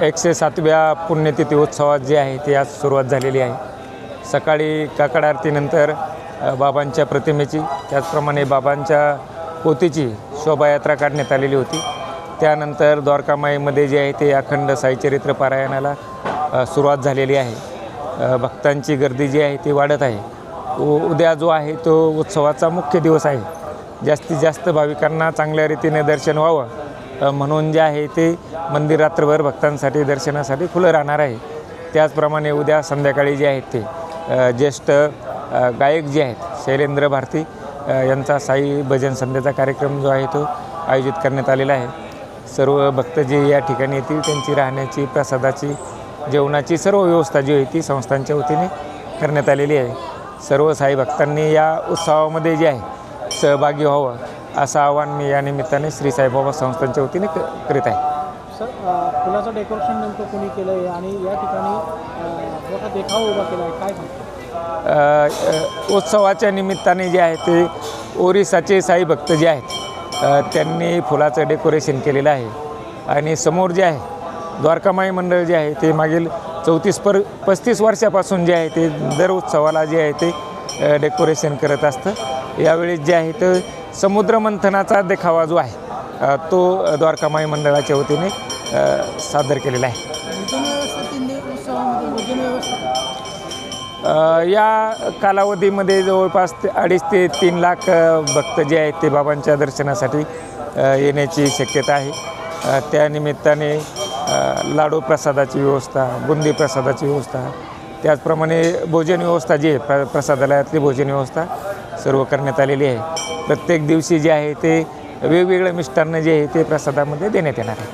107व्या पुण्यतिथी उत्सवात जे आहे ते आज सुरुवात झालेली आहे. सकाळी काकड आरतीनंतर बाबांच्या प्रतिमेची त्याचप्रमाणे बाबांच्या पोथीची शोभायात्रा काढण्यात आलेली होती. त्यानंतर द्वारकामाईमध्ये जे आहे ते अखंड साईचरित्र पारायणाला सुरुवात झालेली आहे. भक्तांची गर्दी जी आहे ती वाढत आहे. उद्या जो आहे तो उत्सवाचा मुख्य दिवस आहे. जास्तीत जास्त भाविकांना चांगल्या रीतीने दर्शन व्हावं म्हणून जे आहे ते मंदिर रात्रभर भक्तांसाठी दर्शनासाठी खुलं राहणार आहे. त्याचप्रमाणे उद्या संध्याकाळी जे आहेत ते ज्येष्ठ गायक जे आहेत शैलेंद्र भारती यांचा साई भजन संध्याचा कार्यक्रम जो आहे तो आयोजित करण्यात आलेला आहे. सर्व भक्त जे या ठिकाणी येतील त्यांची राहण्याची, प्रसादाची, जेवणाची सर्व व्यवस्था जी आहे ती संस्थांच्या वतीने करण्यात आलेली आहे. सर्व साई भक्तांनी या उत्सवामध्ये जे आहे सहभागी व्हावं असं आवाहन मी या निमित्ताने श्री साईबाबा संस्थांच्या वतीने करीत आहे. सर, फुलाचं डेकोरेशन नेमकं कोणी केलं आहे आणि या ठिकाणी मोठा देखावा उभा केला आहे, काय सांगतो? उत्सवाच्या निमित्ताने जे आहे ते ओरिसाचे साई भक्त जे आहेत त्यांनी फुलाचं डेकोरेशन केलेलं आहे. आणि समोर जे आहे द्वारकामाई मंडळ जे आहे ते मागील 34-35 वर्षापासून जे आहे ते दर उत्सवाला जे आहे ते डेकोरेशन करत असतं. यावेळेस जे आहे ते समुद्रमंथनाचा देखावा जो आहे तो द्वारकामाई मंडळाच्या वतीने सादर केलेला आहे. या कालावधीमध्ये जवळपास 2.5 ते 3 लाख भक्त जे आहेत ते बाबांच्या दर्शनासाठी येण्याची शक्यता आहे. त्यानिमित्ताने लाडू प्रसादाची व्यवस्था, बुंदी प्रसादाची व्यवस्था, त्याचप्रमाणे भोजन व्यवस्था जी आहे प्रसादालयातली भोजन व्यवस्था सर्व करण्यात आलेली आहे. प्रत्येक दिवशी जे आहे ते वेगवेगळं मिष्टान्न जे आहे ते प्रसादामध्ये देण्यात येणार आहे.